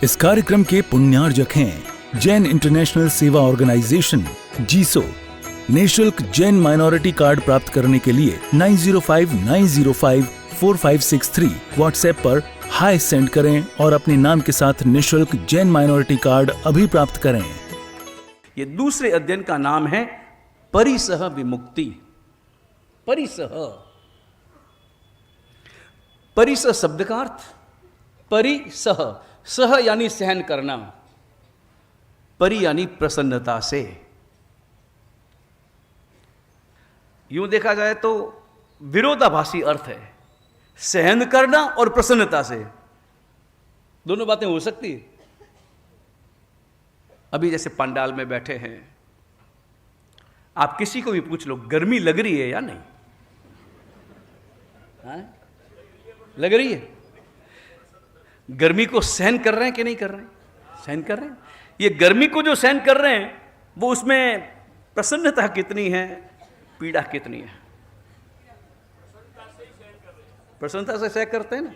इस कार्यक्रम के पुण्यार्जक हैं जैन इंटरनेशनल सेवा ऑर्गेनाइजेशन जीसो। निःशुल्क जैन माइनॉरिटी कार्ड प्राप्त करने के लिए 9059054563 व्हाट्सएप पर हाय सेंड करें और अपने नाम के साथ निःशुल्क जैन माइनॉरिटी कार्ड अभी प्राप्त करें। ये दूसरे अध्ययन का नाम है परिसह विमुक्ति। परिसह शब्द का अर्थ परिसह, सह यानी सहन करना, परि यानी प्रसन्नता से। यूं देखा जाए तो विरोधाभासी अर्थ है, सहन करना और प्रसन्नता से। दोनों बातें हो सकती है। अभी जैसे पंडाल में बैठे हैं, आप किसी को भी पूछ लो गर्मी लग रही है या नहीं? हाँ? लग रही है। गर्मी को सहन कर रहे हैं कि नहीं कर रहे हैं? सहन कर रहे हैं। ये गर्मी को जो सहन कर रहे हैं वो उसमें प्रसन्नता कितनी है, पीड़ा कितनी है? प्रसन्नता से सह करते हैं ना।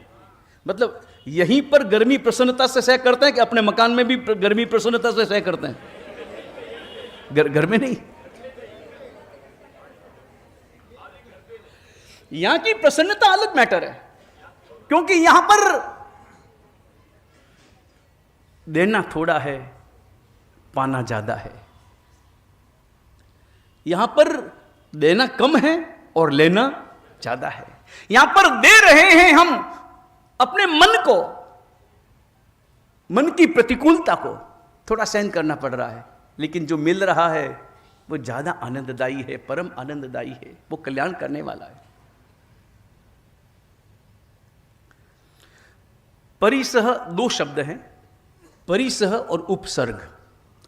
मतलब यहीं पर गर्मी प्रसन्नता से सह करते हैं कि अपने मकान में भी गर्मी प्रसन्नता से सह करते हैं? घर में नहीं। यहां की प्रसन्नता अलग मैटर है, क्योंकि यहां पर देना थोड़ा है, पाना ज्यादा है। यहां पर देना कम है और लेना ज्यादा है। यहां पर दे रहे हैं हम अपने मन को, मन की प्रतिकूलता को थोड़ा सहन करना पड़ रहा है, लेकिन जो मिल रहा है वो ज्यादा आनंददायी है, परम आनंददायी है, वो कल्याण करने वाला है। परिसह दो शब्द हैं, परिसह और उपसर्ग।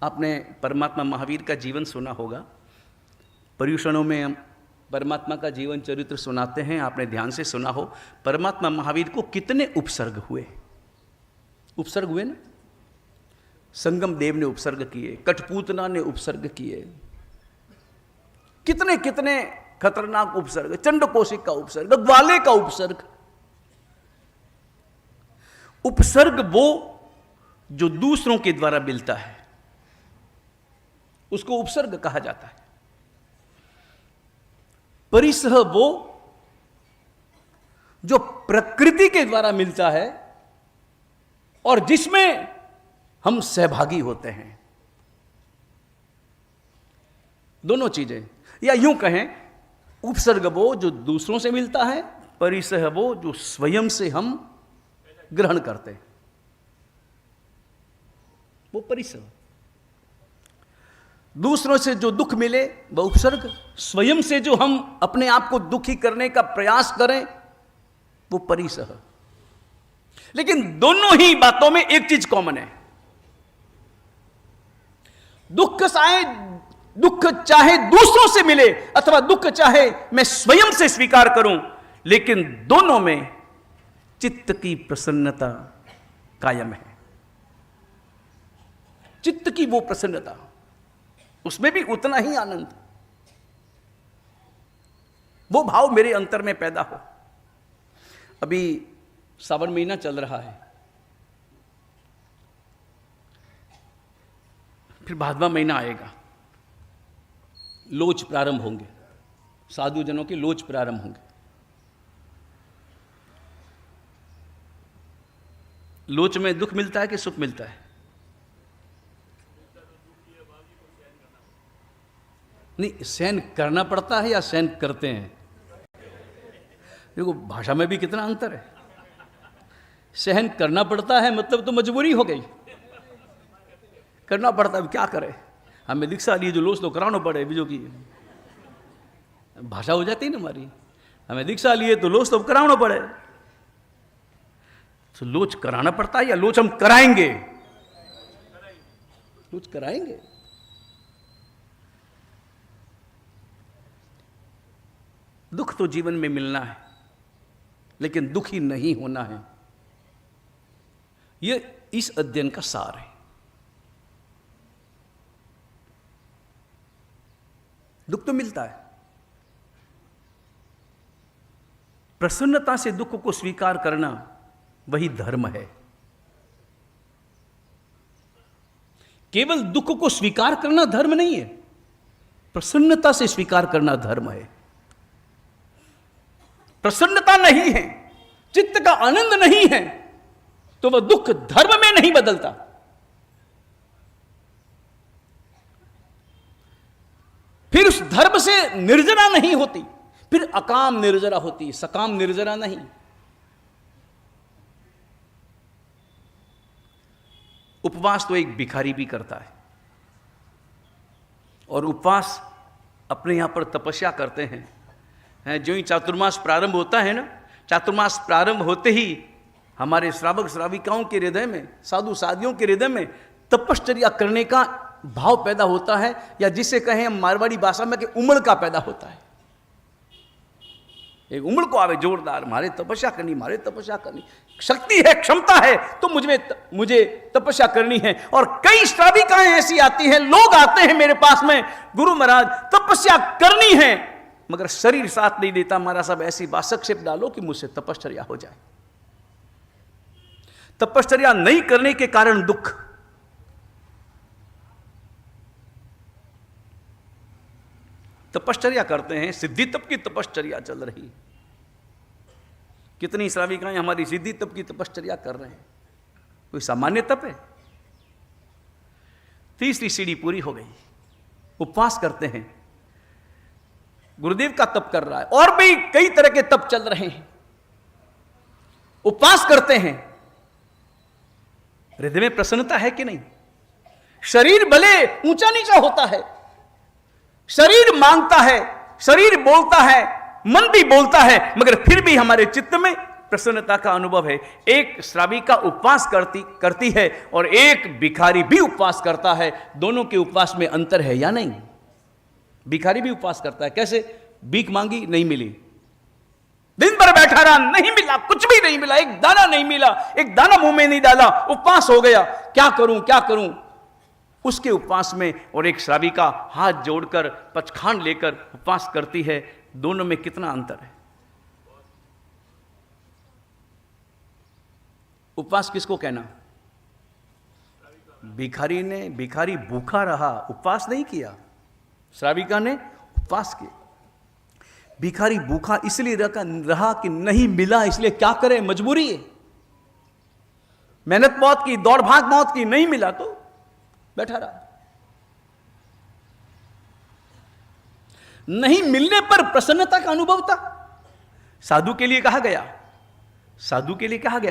आपने परमात्मा महावीर का जीवन सुना होगा। पर्युषणों में हम परमात्मा का जीवन चरित्र सुनाते हैं, आपने ध्यान से सुना हो। परमात्मा महावीर को कितने उपसर्ग हुए? उपसर्ग हुए ना। संगम देव ने उपसर्ग किए, कठपूतना ने उपसर्ग किए, कितने कितने खतरनाक उपसर्ग, चंडकोशिक का उपसर्ग, ग्वाले का उपसर्ग। उपसर्ग वो जो दूसरों के द्वारा मिलता है उसको उपसर्ग कहा जाता है। परिसह वो जो प्रकृति के द्वारा मिलता है और जिसमें हम सहभागी होते हैं। दोनों चीजें, या यूं कहें, उपसर्ग वो जो दूसरों से मिलता है, परिसह वो जो स्वयं से हम ग्रहण करते हैं, वो परिसह। दूसरों से जो दुख मिले वह उपसर्ग, स्वयं से जो हम अपने आप को दुखी करने का प्रयास करें वो परिसह। लेकिन दोनों ही बातों में एक चीज कॉमन है, दुख चाहे दूसरों से मिले अथवा दुख चाहे मैं स्वयं से स्वीकार करूं, लेकिन दोनों में चित्त की प्रसन्नता कायम है। चित्त की वो प्रसन्नता, उसमें भी उतना ही आनंद, वो भाव मेरे अंतर में पैदा हो। अभी सावन महीना चल रहा है, फिर भादवा महीना आएगा, लोच प्रारंभ होंगे, साधु जनों के लोच प्रारंभ होंगे। लोच में दुख मिलता है कि सुख मिलता है? नहीं, सहन करना पड़ता है या सहन करते हैं? देखो भाषा में भी कितना अंतर है। सहन करना पड़ता है मतलब तो मजबूरी हो गई, करना पड़ता है, क्या करे। हमें दीक्षा लिए जो लोच तो कराना पड़े, बीजों की भाषा हो जाती है ना हमारी। हमें दीक्षा लिए तो लोच तो कराना पड़े। तो लोच कराना पड़ता है या लोच हम कराएंगे? लोच कराएंगे। दुख तो जीवन में मिलना है, लेकिन दुखी नहीं होना है। यह इस अध्ययन का सार है। दुख तो मिलता है, प्रसन्नता से दुख को स्वीकार करना वही धर्म है। केवल दुख को स्वीकार करना धर्म नहीं है, प्रसन्नता से स्वीकार करना धर्म है। प्रसन्नता नहीं है, चित्त का आनंद नहीं है, तो वह दुख धर्म में नहीं बदलता। फिर उस धर्म से निर्जरा नहीं होती, फिर अकाम निर्जरा होती, सकाम निर्जरा नहीं। उपवास तो एक भिखारी भी करता है, और उपवास अपने यहां पर तपस्या करते हैं। जो ही चातुर्मास प्रारंभ होता है ना, चातुर्मास प्रारंभ होते ही हमारे श्रावक श्राविकाओं के हृदय में, साधु साधियों के हृदय में तपश्चर्या करने का भाव पैदा होता है, या जिसे कहें मारवाड़ी भाषा में कि उमड़ का पैदा होता है। एक उमड़ को आवे जोरदार, मारे तपस्या करनी, मारे तपस्या करनी, शक्ति है, क्षमता है, तो मुझे तपस्या करनी है। और कई श्राविकाएं ऐसी आती हैं, लोग आते हैं मेरे पास में, गुरु महाराज तपस्या करनी है, मगर शरीर साथ नहीं देता, महाराज साहब ऐसी वासक्षेप डालो कि मुझसे तपश्चर्या हो जाए। तपश्चर्या नहीं करने के कारण दुख। तपश्चर्या करते हैं, सिद्धि तप की तपश्चर्या चल रही। कितनी श्राविकाएं हमारी सिद्धि तप की तपश्चर्या कर रहे हैं, कोई सामान्य तप है। तीसरी सीढ़ी पूरी हो गई, उपवास करते हैं, गुरुदेव का तप कर रहा है, और भी कई तरह के तप चल रहे हैं। उपवास करते हैं, हृदय में प्रसन्नता है कि नहीं? शरीर भले ऊंचा नीचा होता है, शरीर मांगता है, शरीर बोलता है, मन भी बोलता है, मगर फिर भी हमारे चित्त में प्रसन्नता का अनुभव है। एक श्राविका उपवास करती है और एक भिखारी भी उपवास करता है। दोनों के उपवास में अंतर है या नहीं? भिखारी भी उपवास करता है, कैसे? भीख मांगी, नहीं मिली, दिन भर बैठा रहा, नहीं मिला, कुछ भी नहीं मिला, एक दाना नहीं मिला, एक दाना मुंह में नहीं डाला, उपवास हो गया, क्या करूं क्या करूं। उसके उपवास में और एक श्राविका हाथ जोड़कर पचखांड लेकर उपवास करती है, दोनों में कितना अंतर है? उपवास किसको कहना? भिखारी भूखा रहा, उपवास नहीं किया, श्राविका ने उपवास किया। भिखारी भूखा इसलिए रहा कि नहीं मिला, इसलिए क्या करे, मजबूरी है, मेहनत बहुत की, दौड़ भाग बहुत की, नहीं मिला तो बैठा रहा। नहीं मिलने पर प्रसन्नता का अनुभव था। साधु के लिए कहा गया,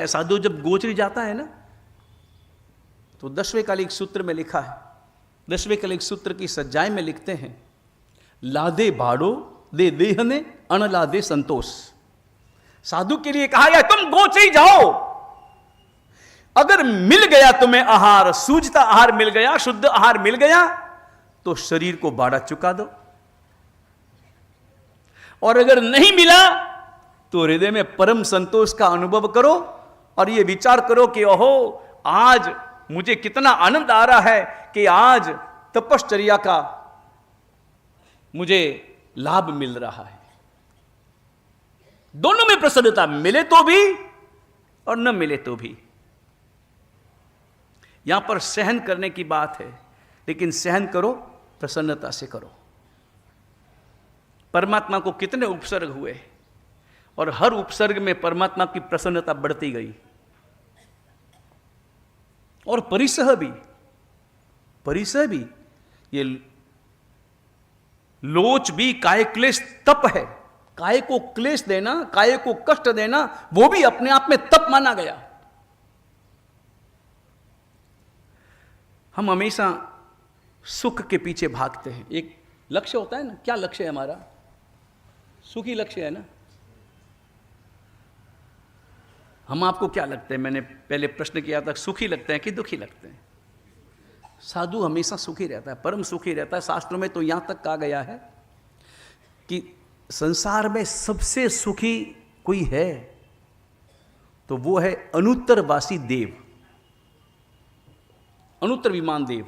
साधु जब गोचरी जाता है ना, तो 10वें कालिक सूत्र में लिखा है, 10वें कालिक सूत्र की सज्जाएं में लिखते हैं, लादे भाड़ो दे देहने अनलादे संतोष। साधु के लिए कहा गया तुम गोचरी जाओ, अगर मिल गया तुम्हें आहार, सूझता आहार मिल गया, शुद्ध आहार मिल गया, तो शरीर को भाड़ा चुका दो, और अगर नहीं मिला तो हृदय में परम संतोष का अनुभव करो और यह विचार करो कि ओहो, आज मुझे कितना आनंद आ रहा है कि आज तपश्चर्या का मुझे लाभ मिल रहा है। दोनों में प्रसन्नता, मिले तो भी और न मिले तो भी। यहां पर सहन करने की बात है, लेकिन सहन करो प्रसन्नता से करो। परमात्मा को कितने उपसर्ग हुए और हर उपसर्ग में परमात्मा की प्रसन्नता बढ़ती गई। और परिसह भी ये लोच भी काय क्लेश तप है। काय को क्लेश देना, काय को कष्ट देना, वो भी अपने आप में तप माना गया। हम हमेशा सुख के पीछे भागते हैं, एक लक्ष्य होता है ना, क्या लक्ष्य है हमारा? सुखी लक्ष्य है ना। हम आपको क्या लगते हैं? मैंने पहले प्रश्न किया था, सुखी लगते हैं कि दुखी लगते हैं? साधु हमेशा सुखी रहता है, परम सुखी रहता है। शास्त्रों में तो यहां तक कहा गया है कि संसार में सबसे सुखी कोई है तो वो है अनुत्तरवासी देव, अनुत्तर विमान देव।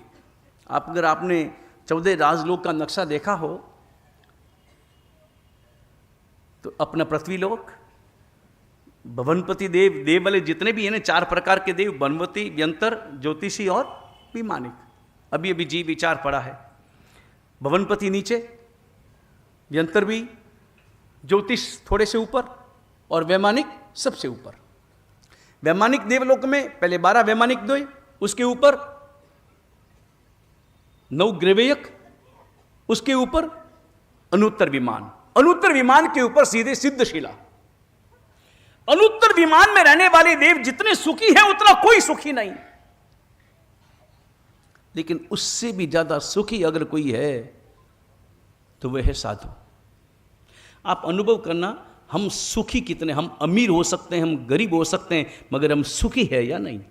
अगर आपने 14 राजलोक का नक्शा देखा हो तो अपना पृथ्वीलोक, भवनपति देव, देव वाले जितने भी हैं ना, 4 प्रकार के देव, बनवती, व्यंतर, ज्योतिषी और विमानिक। अभी अभी जीव विचार पड़ा है। भवनपति नीचे, यंत्रवी, ज्योतिष थोड़े से ऊपर और वैमानिक सबसे ऊपर। वैमानिक देवलोक में पहले 12 वैमानिक द्वय, उसके ऊपर 9 ग्रेवेयक, उसके ऊपर अनुत्तर विमान, अनुत्तर विमान के ऊपर सीधे सिद्धशिला। अनुत्तर विमान में रहने वाले देव जितने सुखी हैं उतना कोई सुखी नहीं, लेकिन उससे भी ज्यादा सुखी अगर कोई है तो वह है साधु। आप अनुभव करना, हम सुखी कितने, हम अमीर हो सकते हैं, हम गरीब हो सकते हैं, मगर हम सुखी है या नहीं।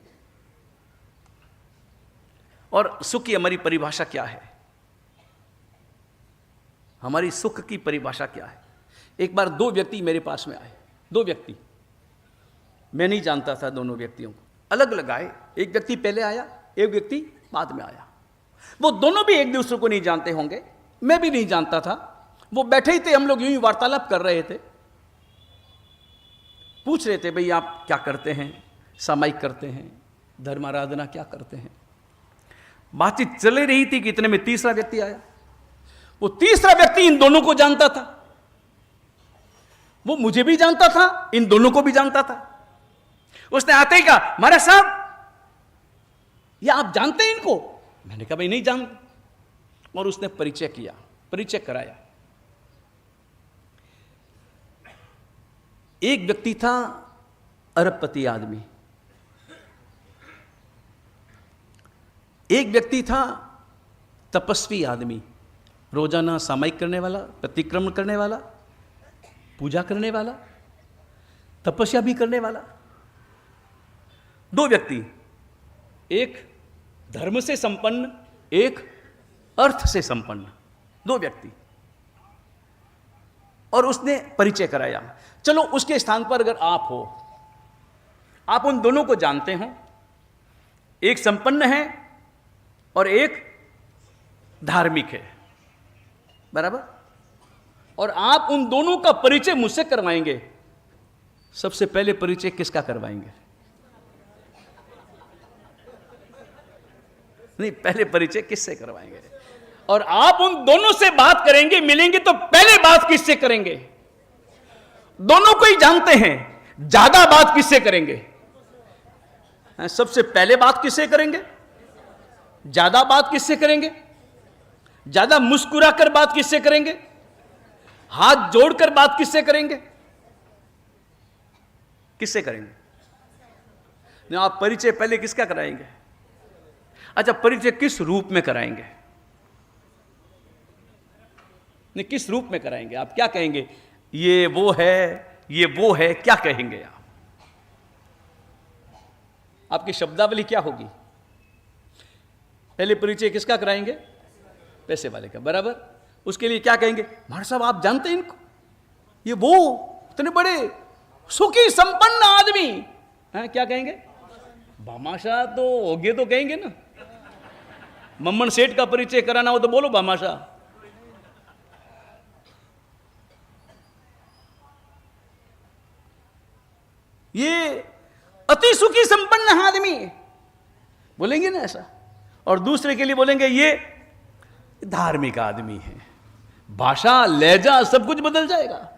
और सुख की हमारी परिभाषा क्या है, हमारी सुख की परिभाषा क्या है। एक बार 2 व्यक्ति मेरे पास में आए, 2 व्यक्ति, मैं नहीं जानता था दोनों व्यक्तियों को, अलग अलग आए। एक व्यक्ति पहले आया, एक व्यक्ति बाद में आया। वो दोनों भी एक दूसरे को नहीं जानते होंगे, मैं भी नहीं जानता था। वो बैठे ही थे, हम लोग यूं ही वार्तालाप कर रहे थे, पूछ रहे थे भाई आप क्या करते हैं, सामायिक करते हैं, धर्म आराधना क्या करते हैं। बातचीत चल रही थी कि इतने में तीसरा व्यक्ति आया। वो तीसरा व्यक्ति इन दोनों को जानता था, वो मुझे भी जानता था, इन दोनों को भी जानता था। उसने आते ही कहा, महाराज साहब ये आप जानते हैं इनको? मैंने कहा भाई नहीं जानते। और उसने परिचय किया, परिचय कराया। एक व्यक्ति था अरबपति आदमी, एक व्यक्ति था तपस्वी आदमी, रोजाना सामायिक करने वाला, प्रतिक्रमण करने वाला, पूजा करने वाला, तपस्या भी करने वाला। 2 व्यक्ति, एक धर्म से संपन्न, एक अर्थ से संपन्न, 2 व्यक्ति। और उसने परिचय कराया। चलो उसके स्थान पर अगर आप हो, आप उन दोनों को जानते हो, एक संपन्न है और एक धार्मिक है, बराबर। और आप उन दोनों का परिचय मुझसे करवाएंगे, सबसे पहले परिचय किसका करवाएंगे? नहीं, पहले परिचय किससे करवाएंगे? और आप उन दोनों से बात करेंगे, मिलेंगे तो पहले बात किससे करेंगे? दोनों को ही जानते हैं, ज्यादा बात किससे करेंगे? सबसे पहले बात किससे करेंगे? ज्यादा बात किससे करेंगे? ज्यादा मुस्कुराकर बात किससे करेंगे? हाथ जोड़कर बात किससे करेंगे? किससे करेंगे? नहीं, आप परिचय पहले किसका कराएंगे? अच्छा, परिचय किस रूप में कराएंगे? नहीं, किस रूप में कराएंगे? आप क्या कहेंगे? ये वो है, ये वो है, क्या कहेंगे आप? आपकी शब्दावली क्या होगी? पहले परिचय किसका कराएंगे? पैसे वाले का, बराबर। उसके लिए क्या कहेंगे? महाराज साहब आप जानते हैं इनको, ये वो इतने बड़े सुखी संपन्न आदमी हैं, क्या कहेंगे? भामाशाह तो होगे तो कहेंगे ना। मम्मन सेठ का परिचय कराना हो तो बोलो भामाशाह। ये अति सुखी संपन्न आदमी बोलेंगे ना ऐसा। और दूसरे के लिए बोलेंगे ये धार्मिक आदमी है। भाषा, लहजा सब कुछ बदल जाएगा।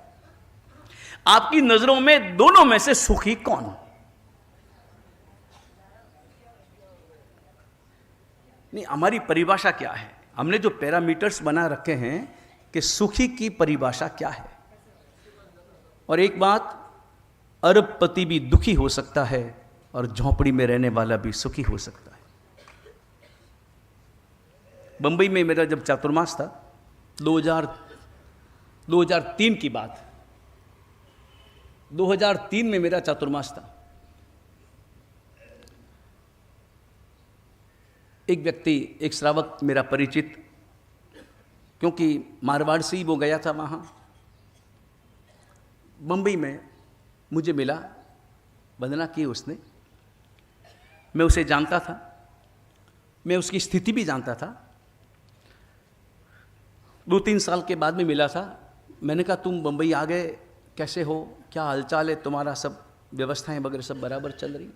आपकी नजरों में दोनों में से सुखी कौन? नहीं, हमारी परिभाषा क्या है? हमने जो पैरामीटर्स बना रखे हैं कि सुखी की परिभाषा क्या है। और एक बात, अरबपति भी दुखी हो सकता है और झोंपड़ी में रहने वाला भी सुखी हो सकता है। बंबई में मेरा जब चातुर्मास था, 2003 की बात, 2003 में मेरा चातुर्मास था। एक व्यक्ति, एक श्रावक मेरा परिचित, क्योंकि मारवाड़ से ही वो गया था वहाँ, बंबई में मुझे मिला, वंदना की उसने। मैं उसे जानता था, मैं उसकी स्थिति भी जानता था। 2-3 साल के बाद में मिला था। मैंने कहा तुम बंबई आ गए, कैसे हो, क्या हालचाल है तुम्हारा, सब व्यवस्थाएं वगैरह सब बराबर चल रही?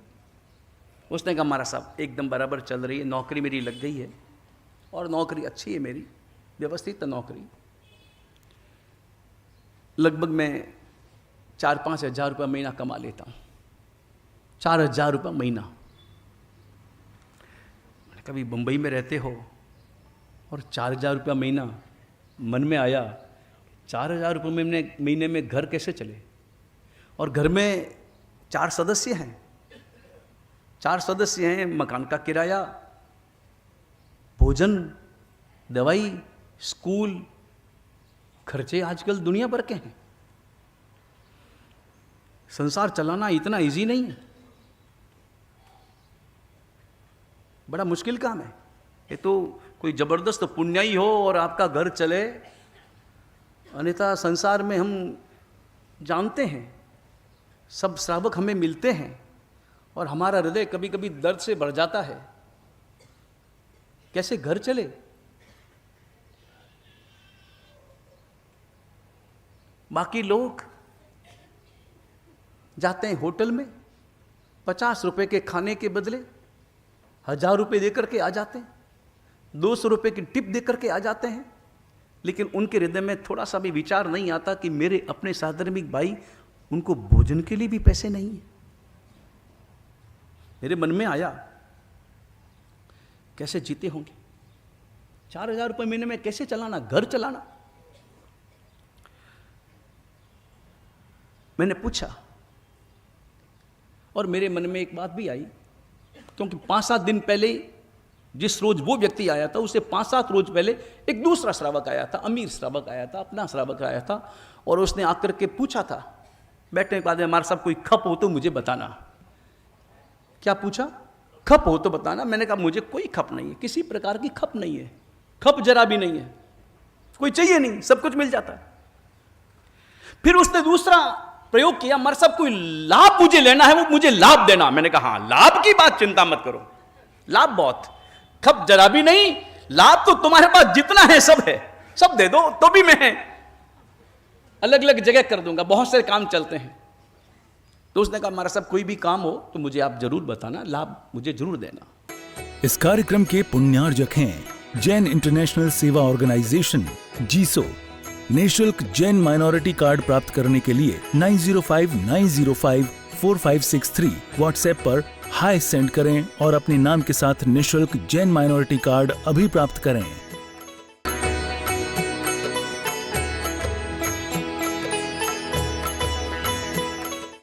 उसने कहा महाराज साहब एकदम बराबर चल रही है, नौकरी मेरी लग गई है, और नौकरी अच्छी है मेरी, व्यवस्थित नौकरी। लगभग मैं 4-5 हज़ार रुपये महीना कमा लेता हूँ, 4,000 रुपये महीना। कभी मुंबई में रहते हो और 4,000 रुपया महीना, मन में आया 4,000 रुपये महीने में घर कैसे चले। और घर में 4 सदस्य हैं, 4 सदस्य हैं, मकान का किराया, भोजन, दवाई, स्कूल, खर्चे आजकल दुनिया भर के हैं। संसार चलाना इतना इजी नहीं है, बड़ा मुश्किल काम है। ये तो कोई जबरदस्त पुण्याई हो और आपका घर चले, अन्यथा संसार में हम जानते हैं सब श्रावक हमें मिलते हैं और हमारा हृदय कभी कभी दर्द से भर जाता है। कैसे घर चले। बाकी लोग जाते हैं होटल में, 50 रुपए के खाने के बदले 1,000 रुपये देकर के आ जाते हैं, 200 रुपये की टिप देकर के आ जाते हैं, लेकिन उनके हृदय में थोड़ा सा भी विचार नहीं आता कि मेरे अपने साधर्मिक भाई, उनको भोजन के लिए भी पैसे नहीं है। मेरे मन में आया कैसे जीते होंगे, 4,000 रुपये महीने में कैसे चलाना, घर चलाना। मैंने पूछा और मेरे मन में एक बात भी आई, क्योंकि 5-7 दिन पहले जिस रोज वो व्यक्ति आया था, उससे 5-7 रोज पहले एक दूसरा श्रावक आया था, अमीर श्रावक आया था, अपना श्रावक आया था, और उसने आकर के पूछा था बैठने के बाद में, हमारे साहब कोई खप हो तो मुझे बताना। क्या पूछा? खप हो तो बताना। मैंने कहा मुझे कोई खप नहीं है, किसी प्रकार की खप नहीं है, खप जरा भी नहीं है, कोई चाहिए नहीं, सब कुछ मिल जाता है। फिर उसने दूसरा प्रयोग किया, हमारे साहब कोई लाभ मुझे लेना है, वो मुझे लाभ देना। मैंने कहा हाँ, लाभ की बात चिंता मत करो, लाभ बहुत, खप जरा भी नहीं, लाभ तो तुम्हारे पास जितना है सब है, सब दे दो तो भी मैं अलग अलग जगह कर दूंगा, बहुत सारे काम चलते हैं। तो उसने कहा हमारा सब कोई भी काम हो तो मुझे आप जरूर बताना, लाभ मुझे जरूर देना। इस कार्यक्रम के पुण्यार्जक हैं जैन इंटरनेशनल सेवा ऑर्गेनाइजेशन जीसो। निःशुल्क जैन माइनॉरिटी कार्ड प्राप्त करने के लिए 9059054563 व्हाट्सएप पर हाय सेंड करें और अपने नाम के साथ निःशुल्क जैन माइनॉरिटी कार्ड अभी प्राप्त करें।